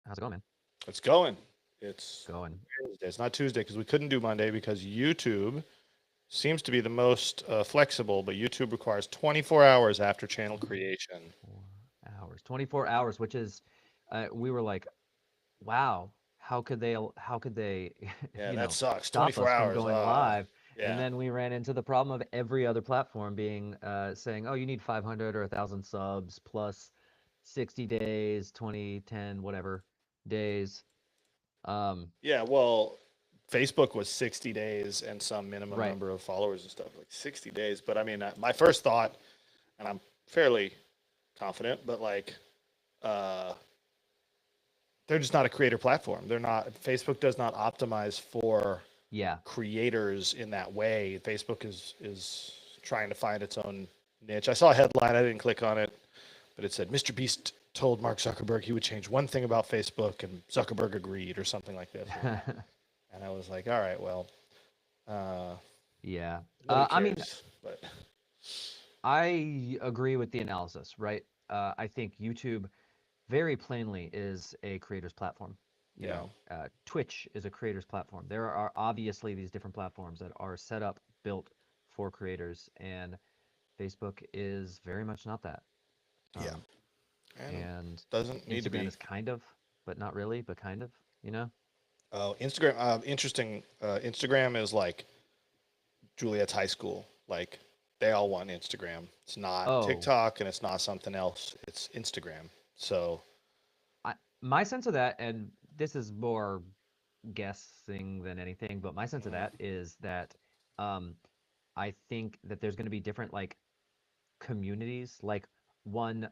How's it going, man? It's going. It's Going. Wednesday. It's not Tuesday because we couldn't do Monday because YouTube seems to be the most flexible, but YouTube requires 24 hours after channel creation. 24 hours. 24 hours, which is, we were like, wow, how could they, Yeah, that sucks. stop 24 us from hours. going live? And Yeah. then we ran into the problem of every other platform being, saying, oh, you need 500 or 1,000 subs plus 60 days, 20, 10, whatever days. Um, Yeah, well, Facebook was 60 days and some minimum right. number of followers and stuff, like 60 days. But I mean, my first thought, and I'm fairly confident, but like, uh, they're just not a creator platform. They're not, Facebook does not optimize for Yeah. creators in that way. Facebook is trying to find its own niche. I saw a headline. I didn't click on it, but it said Mr. Beast told Mark Zuckerberg he would change one thing about Facebook, and Zuckerberg agreed, or something like this. And I was like, all right, well, uh, Yeah. nobody I mean, cares. But I agree with the analysis, right? I think YouTube very plainly is a creator's platform. yeah, Twitch is a creator's platform. There are obviously these different platforms that are set up, built for creators, and Facebook is very much not that. yeah, Um, and and doesn't need to Instagram be. is kind of, but not really, but kind of, you know? Oh, Instagram. Interesting. Instagram is like Juliet's high school. Like they all want Instagram. It's not Oh, TikTok and it's not something else. It's Instagram. So my sense of that, and this is more guessing than anything, but my sense of that is that um, I think that there's going to be different like communities, like one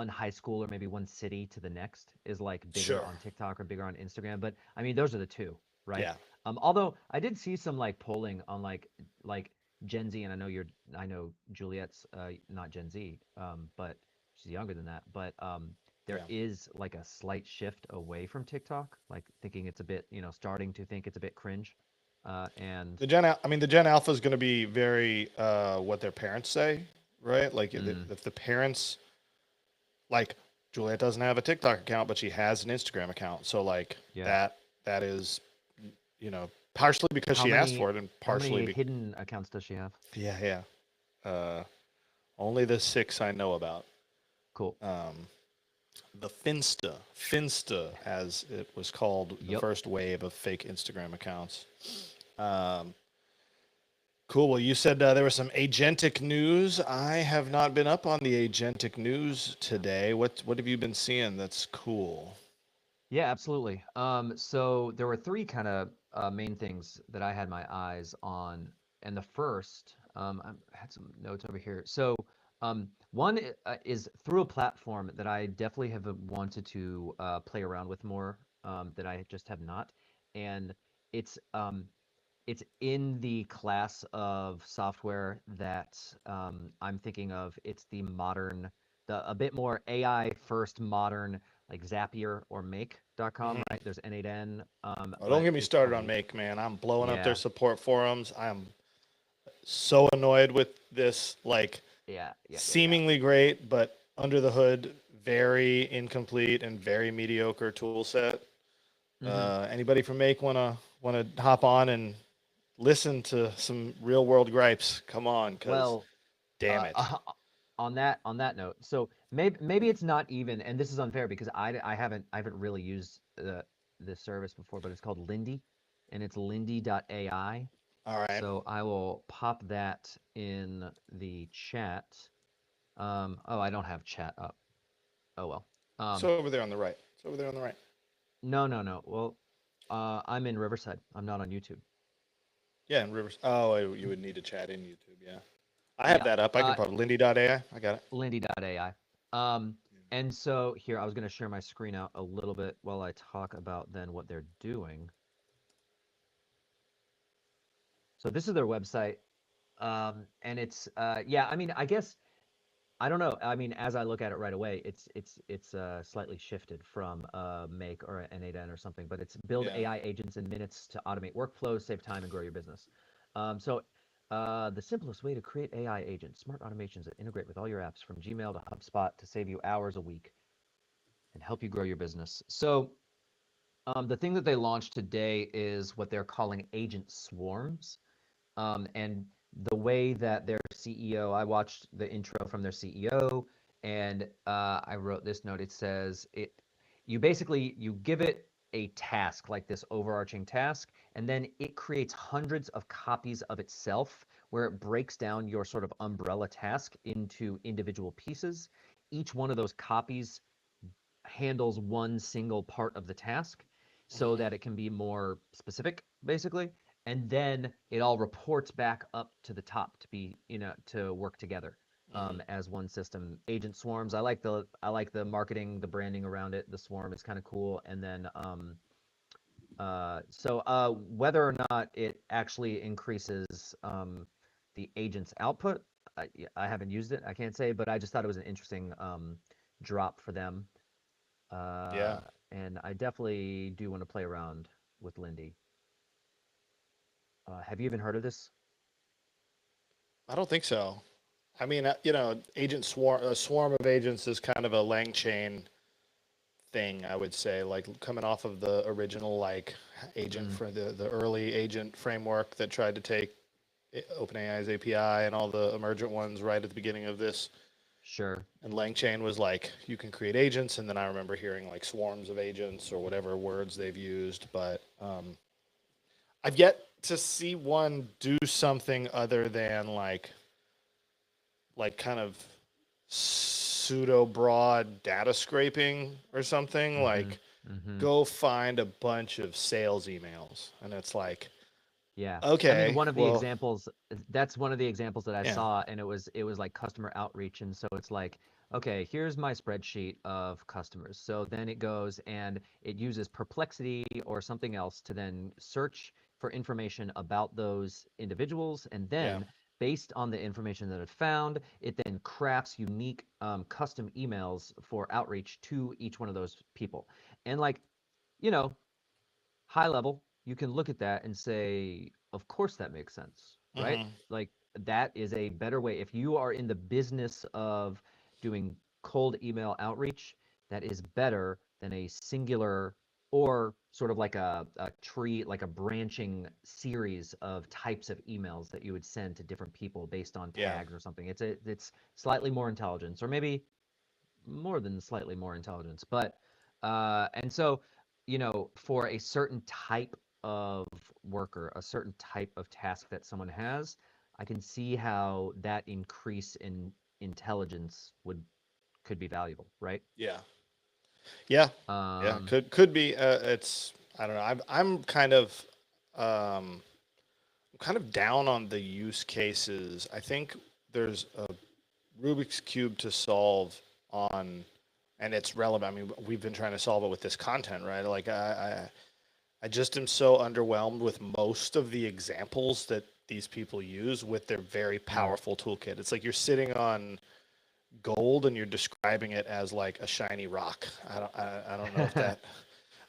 high school or maybe one city to the next is like bigger sure. on TikTok or bigger on Instagram. But I mean, those are the two, right? Yeah. Although I did see some like polling on like Gen Z, and I know Juliet's not Gen Z, but she's younger than that. But there Yeah. is like a slight shift away from TikTok, like thinking it's a bit, starting to think it's a bit cringe, and I mean, the Gen Alpha is going to be very what their parents say, right? Like mm, if the parents, like Juliet doesn't have a TikTok account, but she has an Instagram account. So like yeah. that is, partially because How she asked many for it, and how partially many be, hidden accounts does she have? yeah, yeah. Uh, Only the six I know about. Cool. Um, the Finsta, as it was called, the Yep. first wave of fake Instagram accounts. Um, cool. Well, you said there was some agentic news. I have not been up on the agentic news today. What have you been seeing that's cool? Yeah, absolutely. So there were three kind of main things that I had my eyes on, and the first, I had some notes over here. So one is through a platform that I definitely have wanted to play around with more, that I just have not, and it's um, it's in the class of software that I'm thinking of. It's the modern, the a bit more AI first modern, like Zapier or Make.com, Hmm. right? There's N8N, Oh, don't but get me it's started called, on Make, man. I'm blowing up their yeah, support forums. I'm so annoyed with this, like, yeah, yeah, yeah, yeah. seemingly great, but under the hood, very incomplete and very mediocre tool set. Hmm. Anybody from Make wanna hop on and listen to some real world gripes? Come on, cause Well, damn uh, it. on that note, so maybe it's not even, and this is unfair because I haven't really used this service before, but it's called Lindy, and it's lindy.ai. All right. So I will pop that in the chat. Oh, I don't have chat up. Oh well. It's Um, over there on the right. It's over there on the right. no, no, no. Well, I'm in Riverside. I'm not on YouTube. Yeah, in Rivers. Oh, you would need to chat in YouTube. Yeah, I have Yeah. that up. I can probably Lindy.ai. I got it. Lindy.ai. Um, and so here, I was going to share my screen out a little bit while I talk about then what they're doing. So this is their website. And it's yeah, I mean, I guess I don't know. I mean, as I look at it right away, it's slightly shifted from Make or an 8N or something, but it's build Yeah. AI agents in minutes to automate workflows, save time, and grow your business. So the simplest way to create AI agents, smart automations that integrate with all your apps from Gmail to HubSpot to save you hours a week and help you grow your business. So The thing that they launched today is what they're calling agent swarms. And the way that their CEO, I watched the intro from their CEO, and I wrote this note. It says you basically you give it a task like this overarching task, and then it creates hundreds of copies of itself, where it breaks down your sort of umbrella task into individual pieces. Each one of those copies handles one single part of the task so Hmm. that it can be more specific, basically. And then it all reports back up to the top to be, to work together Hmm. as one system. Agent swarms. I like the marketing, the branding around it. The swarm is kind of cool. And then whether or not it actually increases the agent's output, I haven't used it. I can't say, but I just thought it was an interesting drop for them. Yeah, Uh, and I definitely do want to play around with Lindy. Have you even heard of this? I don't think so. I mean, agent swarm, a swarm of agents is kind of a lang chain thing, I would say, like coming off of the original like agent Mm, for the early agent framework that tried to take OpenAI's API and all the emergent ones right at the beginning of this. sure. And LangChain was like you can create agents, and then I remember hearing like swarms of agents or whatever words they've used, but I've yet to see one do something other than like kind of pseudo broad data scraping or something Mm-hmm. like Mm-hmm. go find a bunch of sales emails and it's like Yeah. I mean, okay, one of the well, examples, that's one of the examples that I yeah, saw, and it was like customer outreach. And so it's like, okay, here's my spreadsheet of customers. So then it goes and it uses Perplexity or something else to then search for information about those individuals. And yeah, then based on the information that it found, it then crafts unique custom emails for outreach to each one of those people. And like, you know, high level, you can look at that and say, of course that makes sense, right? hmm, Like that is a better way. If you are in the business of doing cold email outreach, that is better than a singular or sort of like a tree, like a branching series of types of emails that you would send to different people based on yeah, tags or something. It's slightly more intelligence, or maybe more than slightly more intelligence. But and so, for a certain type of worker, a certain type of task that someone has, I can see how that increase in intelligence could be valuable, right? yeah, yeah, yeah. Um, Could be. It's I don't know. Um, I'm kind of down on the use cases. I think there's a Rubik's cube to solve on, and it's relevant. I mean, we've been trying to solve it with this content, right? Like I just am so underwhelmed with most of the examples that these people use with their very mm, powerful toolkit. It's like you're sitting on gold and you're describing it as like a shiny rock. I don't know if that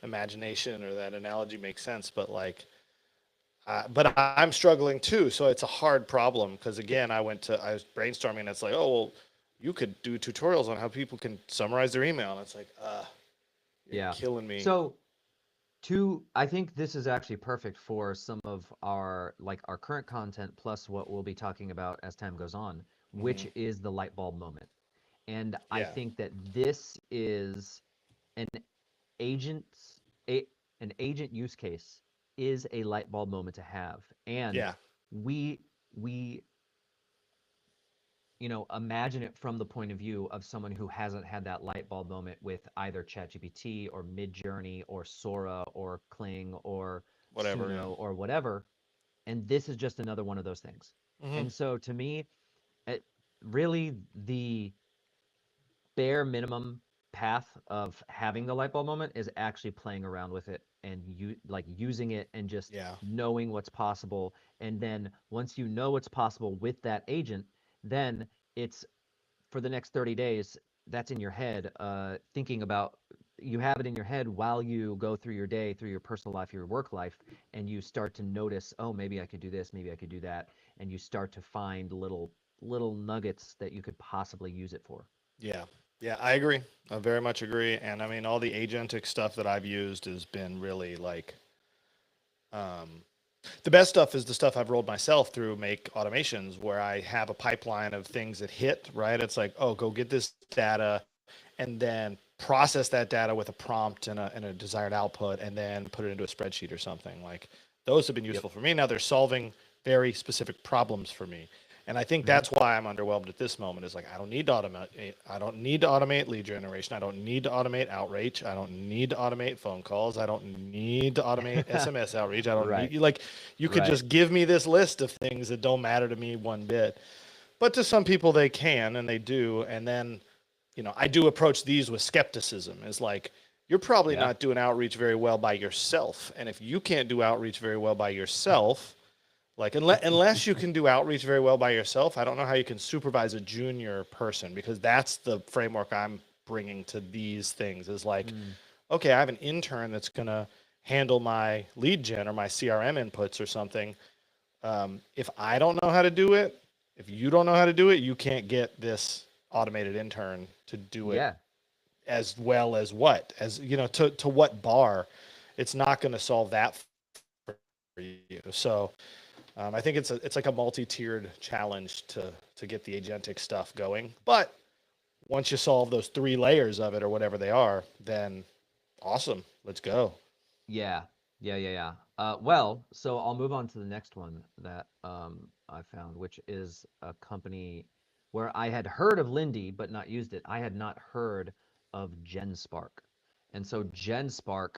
imagination or that analogy makes sense, but but I'm struggling too. So it's a hard problem because again, I was brainstorming and it's like, oh well, you could do tutorials on how people can summarize their email, and it's like, you're yeah. killing me. So I think this is actually perfect for some of our current content plus what we'll be talking about as time goes on, Hmm. which is the light bulb moment. And I Yeah, think that this is an agent's a, an agent use case is a light bulb moment to have. And yeah, we we imagine it from the point of view of someone who hasn't had that light bulb moment with either ChatGPT or Midjourney or Sora or Kling or whatever. Yeah. Suno or whatever. And this is just another one of those things. Hmm. And so to me, it, really the bare minimum path of having the light bulb moment is actually playing around with it and using it and just Yeah. knowing what's possible. And then once you know what's possible with that agent, then it's for the next 30 days, that's in your head, thinking about, you have it in your head while you go through your day, through your personal life, your work life, and you start to notice, oh, maybe I could do this, maybe I could do that, and you start to find little nuggets that you could possibly use it for. Yeah. Yeah, I agree. I very much agree. And I mean, all the agentic stuff that I've used has been really like um, the best stuff is the stuff I've rolled myself through make automations where I have a pipeline of things that hit, right? It's like, oh, go get this data and then process that data with a prompt and a desired output and then put it into a spreadsheet or something. Like those have been Yep. useful for me. Now they're solving very specific problems for me. And I think Hmm. that's why I'm underwhelmed at this moment is like I don't need to automate I don't need to automate lead generation. I don't need to automate outreach. I don't need to automate phone calls. I don't need to automate SMS outreach. I don't Right. need like you could Right. just give me this list of things that don't matter to me one bit. But to some people they can and they do. And then, I do approach these with skepticism. Is like you're probably Yeah. not doing outreach very well by yourself. And if you can't do outreach very well by yourself, like unless you can do outreach very well by yourself, I don't know how you can supervise a junior person because that's the framework I'm bringing to these things is like, Mm. okay, I have an intern that's going to handle my lead gen or my CRM inputs or something. If I don't know how to do it, if you don't know how to do it, you can't get this automated intern to do it Yeah. as well as what? As to what bar? It's not going to solve that for you. So I think it's like a multi-tiered challenge to get the agentic stuff going. But once you solve those three layers of it or whatever they are, then awesome, let's go. Yeah. Yeah. Yeah. Yeah. Well, so I'll move on to the next one that I found, which is a company where I had heard of Lindy but not used it. I had not heard of GenSpark. And so GenSpark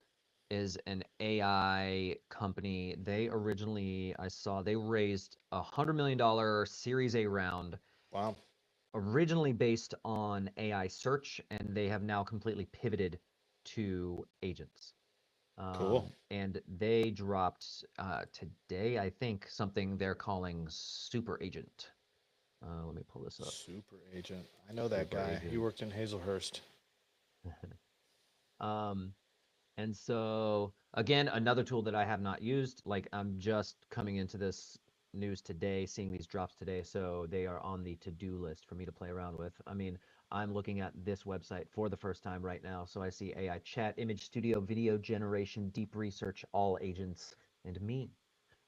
is an AI company. They originally, I saw they raised $100 million Series A round, Wow, originally based on AI search, and they have now completely pivoted to agents. cool. And they dropped today, I think, something they're calling Super Agent. Let me pull this up. Super agent. I know that Super guy. He Agent. worked in Hazelhurst. um, and so, again, another tool that I have not used. Like, I'm just coming into this news today, seeing these drops today. So they are on the to-do list for me to play around with. I mean, I'm looking at this website for the first time right now. So I see AI chat, image studio, video generation, deep research, all agents, and me.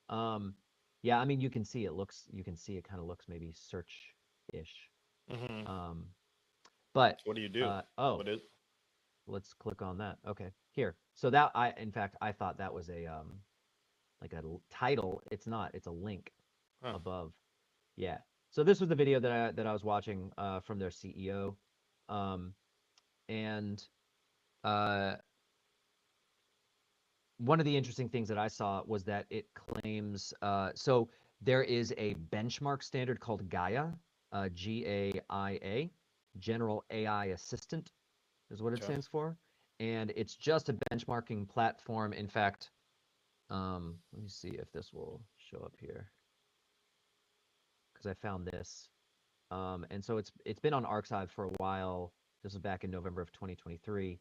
Um, yeah, I mean, you can see it kind of looks maybe search-ish. Hmm. Um, but, What do you do? oh, What is? let's click on that. Okay, here. So that in fact, I thought that was a like a title. It's not. It's a link Huh. above. Yeah. So this was the video that I was watching from their CEO, um, and uh, one of the interesting things that I saw was that it claims so there is a benchmark standard called Gaia, GAIA, General AI Assistant is what it Okay. stands for, and it's just a benchmarking platform. In fact, let me see if this will show up here because I found this, and so it's been on Archive for a while. This was back in November of 2023,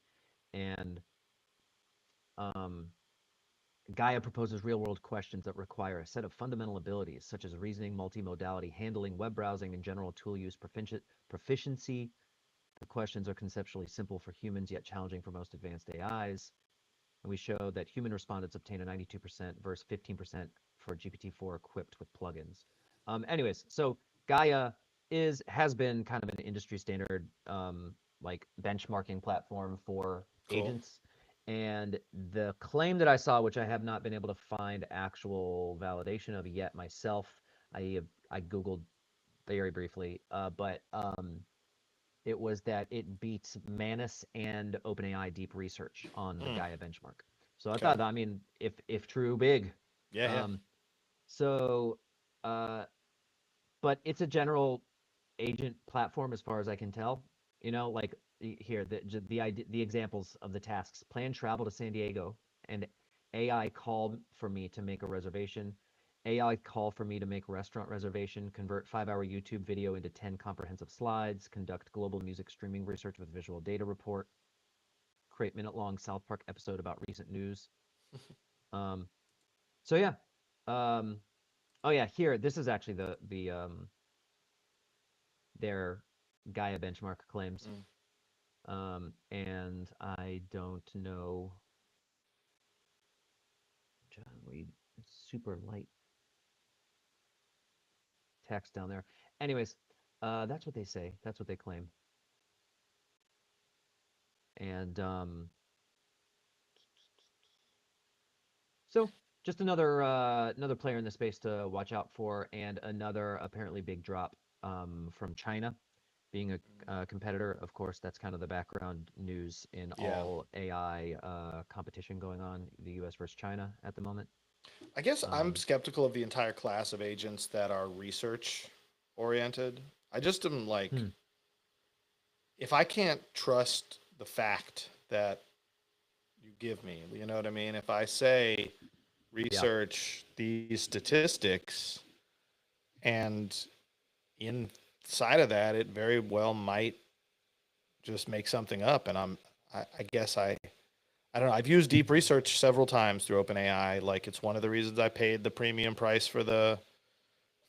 and um, Gaia proposes real-world questions that require a set of fundamental abilities such as reasoning, multimodality, handling, web browsing, and general tool use proficiency. The questions are conceptually simple for humans, yet challenging for most advanced AIs. And we show that human respondents obtain a 92% versus 15% for GPT-4 equipped with plugins. Anyways, so Gaia has been kind of an industry standard like benchmarking platform for Cool. agents. And the claim that I saw, which I have not been able to find actual validation of yet myself, I googled very briefly, but it was that it beats Manus and OpenAI deep research on the Hmm. Gaia benchmark. So I Okay. thought, I mean, if true, big. Yeah. Yeah. Um, so, uh, but it's a general agent platform as far as I can tell. You know, like here the examples of the tasks: plan travel to San Diego, and AI call for me to make a reservation. AI call for me to make restaurant reservation, convert 5-hour YouTube video into 10 comprehensive slides, conduct global music streaming research with visual data report, create minute-long South Park episode about recent news. Um, so yeah. Um, oh yeah, here this is actually their Gaia benchmark claims. And I don't know. John Reed, it's super light text down there. Anyways, that's what they say. That's what they claim. And so just another player in the space to watch out for, and another apparently big drop from China being a competitor. Of course, that's kind of the background news in Yeah. all AI competition going on, the U.S. versus China at the moment. I guess I'm Um, skeptical of the entire class of agents that are research oriented. I just am like, hmm, if I can't trust the fact that you give me, you know what I mean? If I say yeah, research these statistics and inside of that, it very well might just make something up. And I guess I don't know. I've used deep research several times through OpenAI. Like it's one of the reasons I paid the premium price for the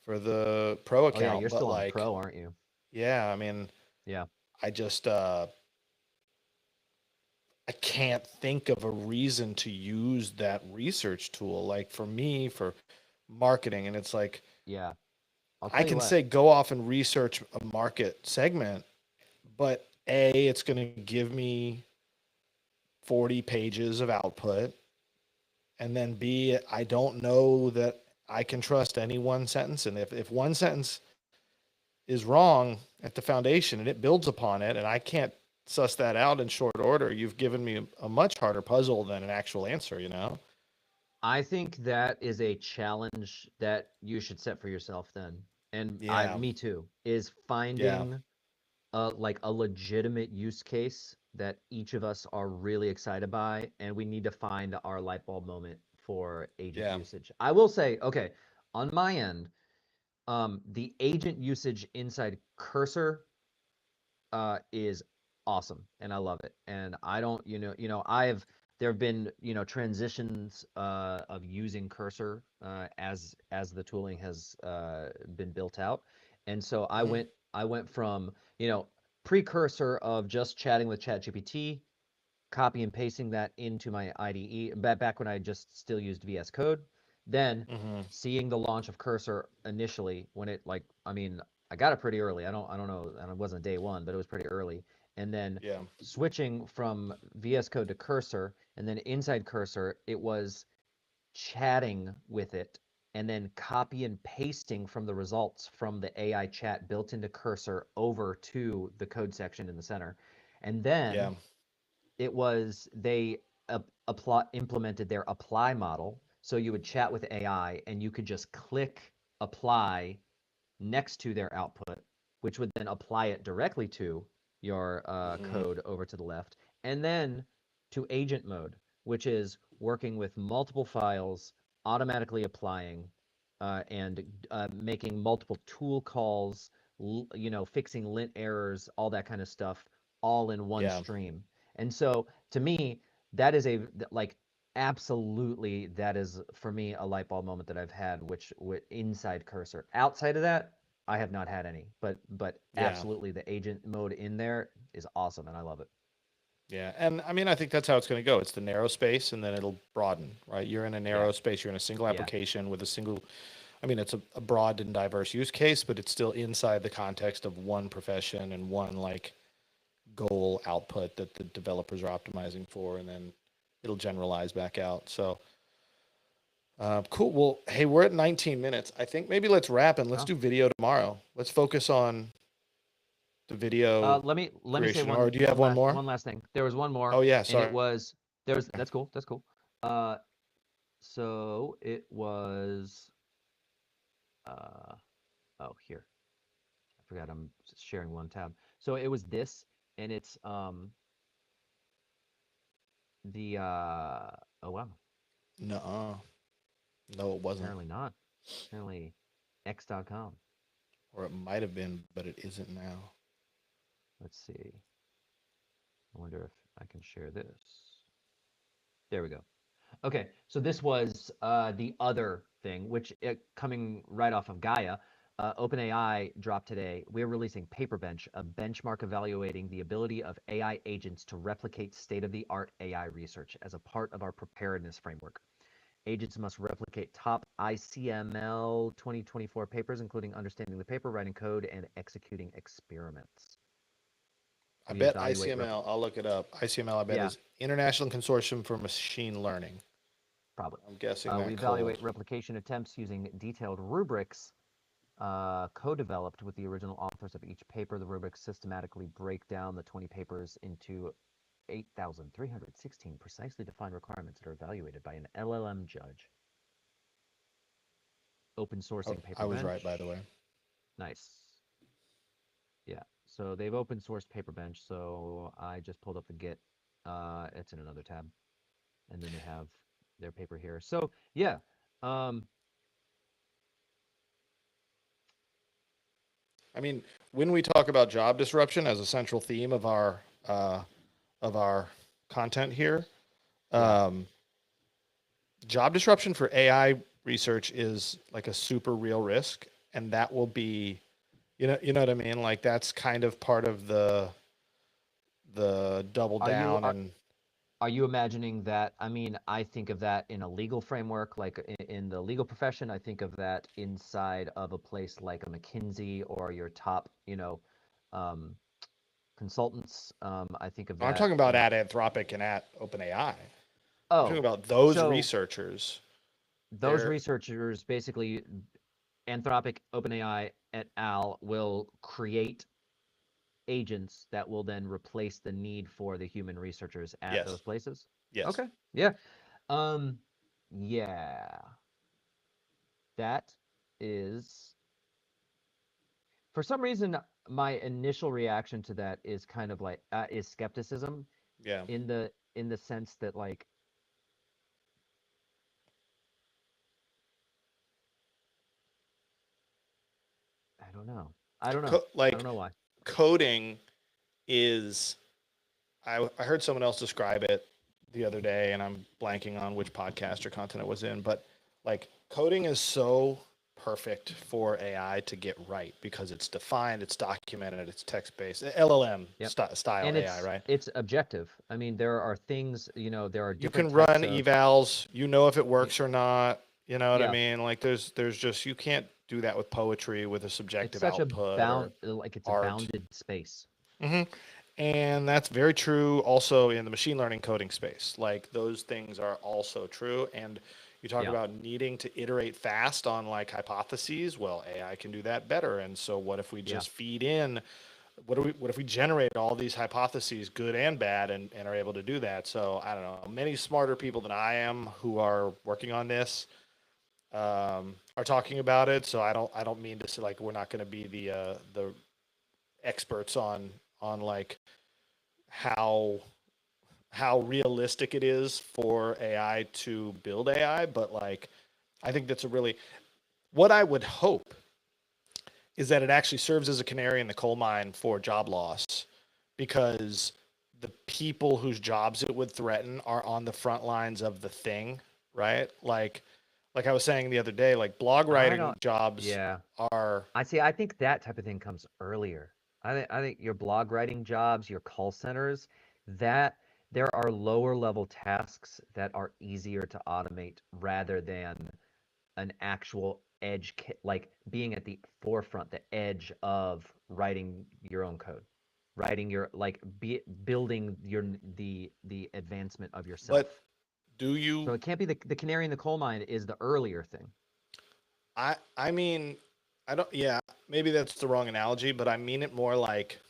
pro oh yeah, account. you're But still on like, pro, aren't you? yeah, I mean, Yeah. I just I can't think of a reason to use that research tool. Like for me, for marketing, and it's like Yeah. I'll I tell you can what. say go off and research a market segment, but A, it's going to give me 40 pages of output. And then B, I don't know that I can trust any one sentence. And if one sentence is wrong at the foundation and it builds upon it, and I can't suss that out in short order, you've given me a much harder puzzle than an actual answer, you know? I think that is a challenge that you should set for yourself then. And Yeah. me too, is Yeah. finding like a legitimate use case that each of us are really excited by, and we need to find our light bulb moment for agent Yeah. usage. I will say, okay, on my end, the agent usage inside Cursor is awesome, and I love it. And I don't, there have been, transitions of using Cursor as the tooling has been built out, and so Hmm. I went from precursor of just chatting with ChatGPT, copy and pasting that into my IDE back when I just still used VS Code. Then Hmm. seeing the launch of Cursor initially when it like I mean I got it pretty early. I don't know, and it wasn't day one, but it was pretty early. And then Yeah. switching from VS Code to Cursor, and then inside Cursor it was chatting with it and then copy and pasting from the results from the AI chat built into Cursor over to the code section in the center. And then Yeah. it was they implemented their apply model. So you would chat with AI and you could just click apply next to their output, which would then apply it directly to your Hmm. code over to the left, and then to agent mode, which is working with multiple files, automatically applying, and making multiple tool calls, fixing lint errors, all that kind of stuff, all in one Yeah. stream. And so, to me, that is like absolutely that is for me a light bulb moment that I've had, which inside Cursor. Outside of that, I have not had any, but Yeah. absolutely the agent mode in there is awesome, and I love it. Yeah. And I mean, I think that's how it's going to go. It's the narrow space and then it'll broaden, right? You're in a Yeah, narrow space, you're in a single yeah, application with a single, I mean, it's a broad and diverse use case, but it's still inside the context of one profession and one like goal output that the developers are optimizing for. And then it'll generalize back out. So, cool. Well, hey, we're at 19 minutes. I think maybe let's wrap and let's oh. do video tomorrow. Let's focus on the video Let me say creation. Or do you have one more? one last thing. There was one more, Oh, yeah. and it Sorry. was that's cool, that's cool. Uh, so it was uh oh here I forgot I'm sharing one tab. So it was this, and it's the oh wow, No, no, it wasn't. apparently not. Apparently X.com. Or it might have been, but it isn't now. Let's see. I wonder if I can share this. There we go. Okay, so this was the other thing, which coming right off of Gaia. OpenAI dropped today. We're releasing Paperbench, a benchmark evaluating the ability of AI agents to replicate state-of-the-art AI research as a part of our preparedness framework. Agents must replicate top ICML 2024 papers, including understanding the paper, writing code, and executing experiments. I We bet evaluate ICML, I'll look it up. ICML, I bet, yeah, is International Consortium for Machine Learning. probably. I'm guessing We that code. evaluate replication attempts using detailed rubrics co-developed with the original authors of each paper. The rubrics systematically break down the 20 papers into 8,316 precisely defined requirements that are evaluated by an LLM judge. Open sourcing I was right, by the Paperbench. way. Nice. Yeah. So they've open sourced Paperbench. So I just pulled up the Git. It's in another tab, and then they have their paper here. So yeah. Um, I mean, when we talk about job disruption as a central theme of our content here, yeah. um, job disruption for AI research is like a super real risk, and that will be, you know what I mean? Like that's kind of part of the double Are you down are and Are you imagining that? I mean, I think of that in a legal framework, like in the legal profession. I think of that inside of a place like a McKinsey or your top, um, consultants. I think of I'm that talking about in, at Anthropic and at OpenAI. I'm talking oh, about those so researchers. those They're researchers, basically, Anthropic, OpenAI, et al., will create agents that will then replace the need for the human researchers at yes, those places. yes. Okay. Yeah. Um, yeah. That is, for some reason, my initial reaction to that is kind of like is skepticism Yeah. in the sense that like I don't know. I don't know. I don't Like know why. coding is I heard someone else describe it the other day, and I'm blanking on which podcast or content it was in, but like coding is so perfect for AI to get right because it's defined, it's documented, it's text based, LLM Yep. style And AI, right? it's objective. I mean, there are things, there are You different can run types of evals, you know if it y- works or not. You know what I yeah, mean? Like there's just you can't do that with poetry with a it's subjective such a output or bound like it's a art. bounded space. Hmm. And that's very true also in the machine learning coding space. Like those things are also true. And you talk Yeah. about needing to iterate fast on like hypotheses. Well, AI can do that better. And so what if we Yeah. just feed in what if we generate all these hypotheses, good and bad, and are able to do that? So I don't know. Many smarter people than I am who are working on this are talking about it. So I don't mean to say like we're not going to be the experts on like how how realistic it is for AI to build AI, but like I think that's a really what I would hope is that it actually serves as a canary in the coal mine for job loss because the people whose jobs it would threaten are on the front lines of the thing, right? Like I was saying the other day, like blog I writing don't jobs yeah. are I think that type of thing comes earlier. I think your blog writing jobs, your call centers, that there are lower level tasks that are easier to automate rather than an actual like being at the forefront, the edge of writing your own code, writing your like building the advancement of but yourself. do So you it can't be the canary in the coal mine is the earlier thing. I mean I don't yeah, maybe that's the wrong analogy, but I mean it more like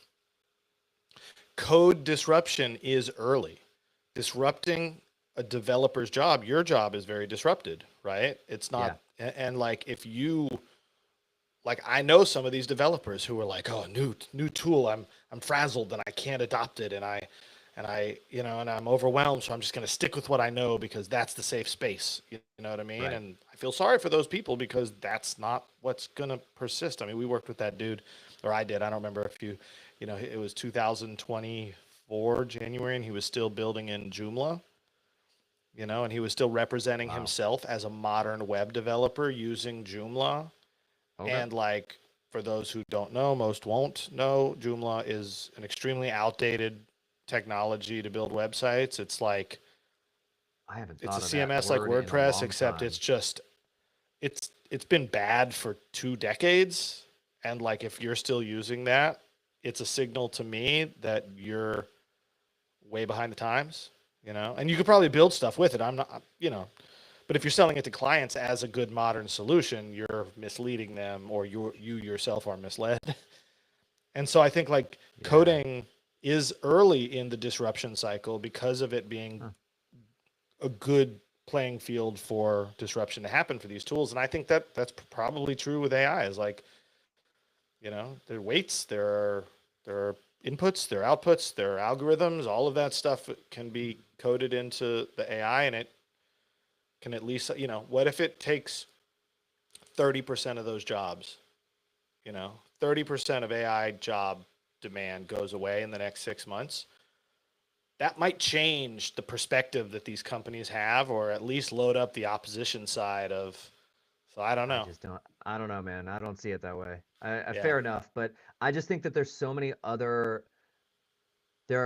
code disruption is early. Disrupting a developer's job, your job is very disrupted, right? It's not, Yeah, and like if you, like I know some of these developers who are like, oh, new tool, I'm frazzled and I can't adopt it, and I and I'm overwhelmed, so I'm just going to stick with what I know because that's the safe space. You know what I mean? right. And I feel sorry for those people because that's not what's going to persist. I mean, we worked with that dude, or I did. I don't remember if it was 2024 January, and he was still building in Joomla. And he was still representing Wow. himself as a modern web developer using Joomla. Okay. And like for those who don't know, most won't know, Joomla is an extremely outdated technology to build websites. It's like I haven't it's a thought of that CMS like word in a WordPress, long except time. it's been bad for 2 decades. And like if you're still using that, it's a signal to me that you're way behind the times, you know. And you could probably build stuff with it. I'm not, you know, but if you're selling it to clients as a good modern solution, you're misleading them, or you yourself are misled. And so I think like Yeah. coding is early in the disruption cycle because of it being Huh. a good playing field for disruption to happen for these tools. And I think that that's probably true with AI. Is like, you know, there are weights, there are inputs, there are outputs, there are algorithms. All of that stuff can be coded into the AI, and it can at least, you know, what if it takes 30% of those jobs? You know, 30% of AI job demand goes away in the next 6 months. That might change the perspective that these companies have, or at least load up the opposition side of. So I don't I know. just don't. I don't know, man. I don't see it that way. Yeah, Fair enough, but I just think that there are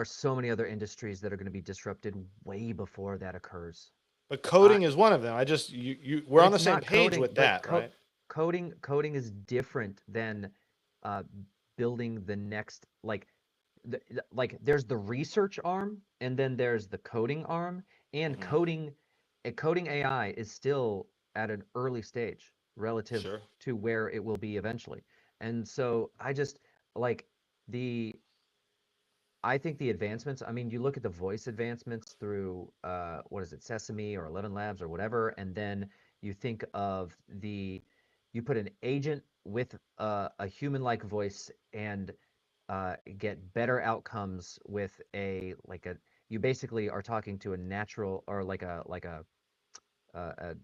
so many other industries that are going to be disrupted way before that occurs. but I coding is one of them. I just we're But on the it's same not page coding. with that, right? Coding is different than uh, building the next like there's the research arm and then there's the coding arm and Hmm. coding AI is still at an early stage relative Sure. to where it will be eventually. And so I just like the I think the advancements, I mean, you look at the voice advancements through what is it, Sesame or 11 Labs or whatever, and then you think of you put an agent with a human-like voice and get better outcomes with you basically are talking to a natural or a,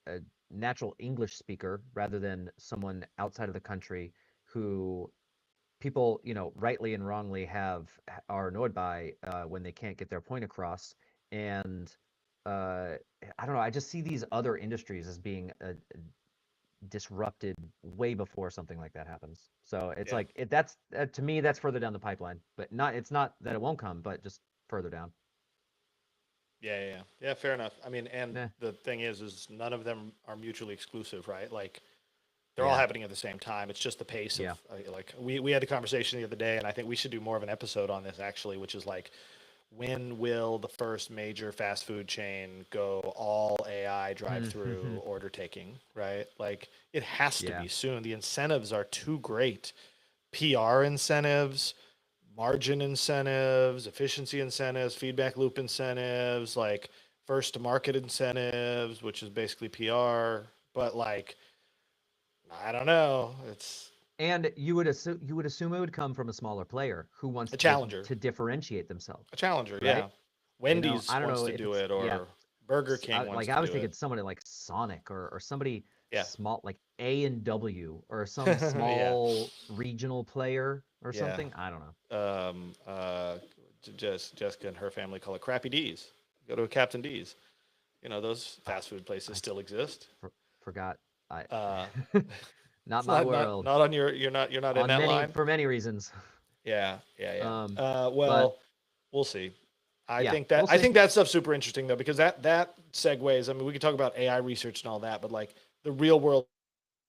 a natural English speaker rather than someone outside of the country who people, rightly and wrongly are annoyed by when they can't get their point across. And uh, I don't know. I just see these other industries as being disrupted way before something like that happens. So it's Yeah. like that's to me that's further down the pipeline, but not it's not that it won't come, but just further down. Yeah, yeah, yeah. Yeah, fair enough. I mean, and Nah, the thing is none of them are mutually exclusive, right? Like they're all yeah, happening at the same time. It's just the pace of yeah. like we had the conversation the other day, and I think we should do more of an episode on this actually, which is like when will the first major fast food chain go all AI drive-through order taking, right? Like it has to Yeah. be soon. The incentives are too great. PR incentives, margin incentives, efficiency incentives, feedback loop incentives, like first to market incentives, which is basically PR. But like, I don't know. It's And you would assume it would come from a smaller player who wants a challenger. to differentiate themselves, A challenger, right? yeah. Wendy's I don't wants know to if do it's it, yeah. or Burger King wants Like to I was do thinking it. somebody like Sonic or somebody Yeah. small like A&W or some Yeah. small regional player or Yeah. something. I don't know. Um, uh, Jessica and her family call it Crappy D's. Go to a Captain D's. You know, those Ah, fast food places I still exist. forgot. I Uh, not it's my not world not on your. You're not in on that many line. for many reasons. Yeah, yeah, Um, yeah. but Well, we'll see. yeah, we'll I see. think that stuff's super interesting though, because that segues. I mean, we could talk about AI research and all that, but like the real world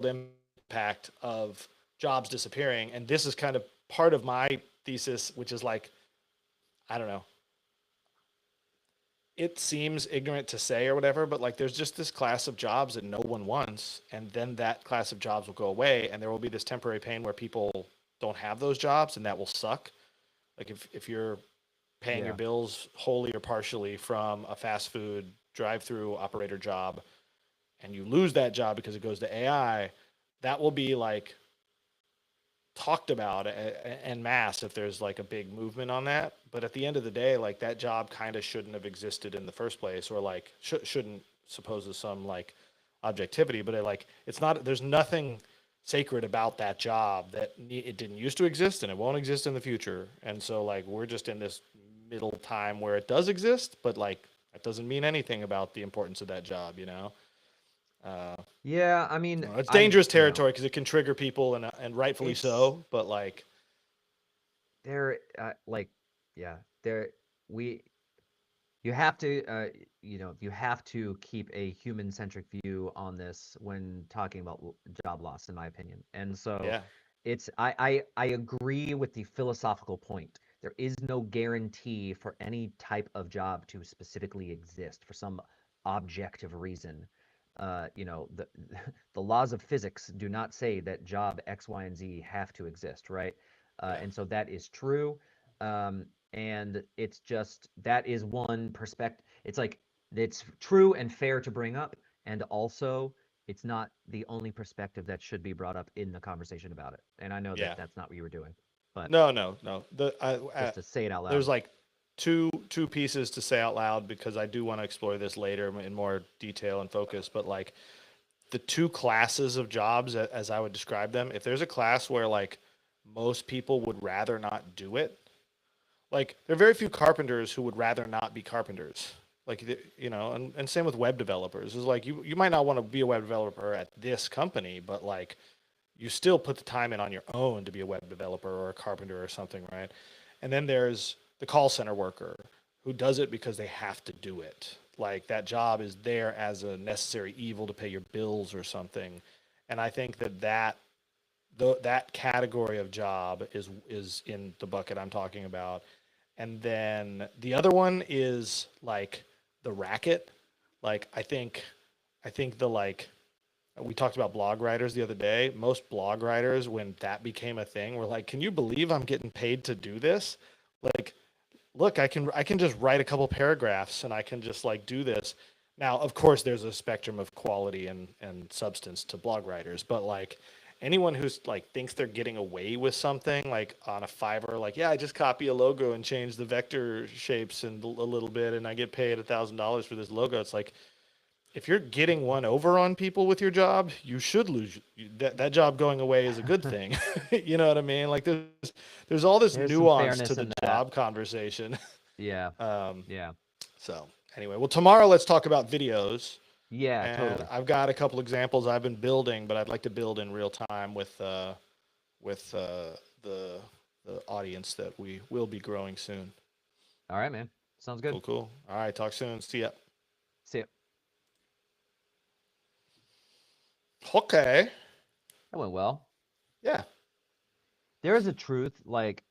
impact of jobs disappearing, and this is kind of part of my thesis, which is like, I don't know, it seems ignorant to say or whatever, but like there's just this class of jobs that no one wants, and then that class of jobs will go away, and there will be this temporary pain where people don't have those jobs, and that will suck. Like if you're paying your Yeah, bills wholly or partially from a fast food drive-through operator job, and you lose that job because it goes to AI, that will be like talked about en masse if there's like a big movement on that. But at the end of the day, like that job kind of shouldn't have existed in the first place, or like shouldn't supposes some like objectivity. But it's not. There's nothing sacred about that job that it didn't used to exist and it won't exist in the future. And so like we're just in this middle time where it does exist, but like that doesn't mean anything about the importance of that job, you know? Yeah, I I mean, don't know. It's I dangerous you know, territory because it can trigger people, and rightfully it's so. But like, there like yeah, there we you have to you have to keep a human centric view on this when talking about job loss, in my opinion. And so yeah, it's I agree with the philosophical point. There is no guarantee for any type of job to specifically exist for some objective reason. The the laws of physics do not say that job X, Y, and Z have to exist, right? yeah, And so that is true. And it's just that is one perspective. It's like it's true and fair to bring up, and also it's not the only perspective that should be brought up in the conversation about it. And I know that yeah. that's not what you were doing, but No, no, no. just to say it out There's loud. like two pieces to say out loud because I do want to explore this later in more detail and focus. But like the two classes of jobs, as I would describe them, if there's a class where like most people would rather not do it, like there are very few carpenters who would rather not be carpenters. Like and same with web developers. Is like you might not want to be a web developer at this company, but like you still put the time in on your own to be a web developer or a carpenter or something, right? And then there's the call center worker who does it because they have to do it. Like that job is there as a necessary evil to pay your bills or something. And I think that category of job is in the bucket I'm talking about. And then the other one is like the racket. Like I think the like we talked about blog writers the other day. Most blog writers, when that became a thing, were like, "Can you believe I'm getting paid to do this? Like, look, I can just write a couple paragraphs and I can just like do this." Now, of course, there's a spectrum of quality and substance to blog writers, but like anyone who's like thinks they're getting away with something like on a Fiverr, like, yeah, I just copy a logo and change the vector shapes and a little bit, and I get paid $1,000 for this logo. It's like if you're getting one over on people with your job, you should lose that job going away is a good thing. You know what I mean? Like there's all this There's some nuance to fairness the in that. job conversation. Yeah. Um, Yeah. so anyway, well tomorrow let's talk about videos, Yeah, and totally. I've got a couple examples I've been building, but I'd like to build in real time with the the audience that we will be growing soon. All right, man. Sounds good. Cool, cool. All right, talk soon. See ya. See ya. Okay. That went well. Yeah. There is a truth, like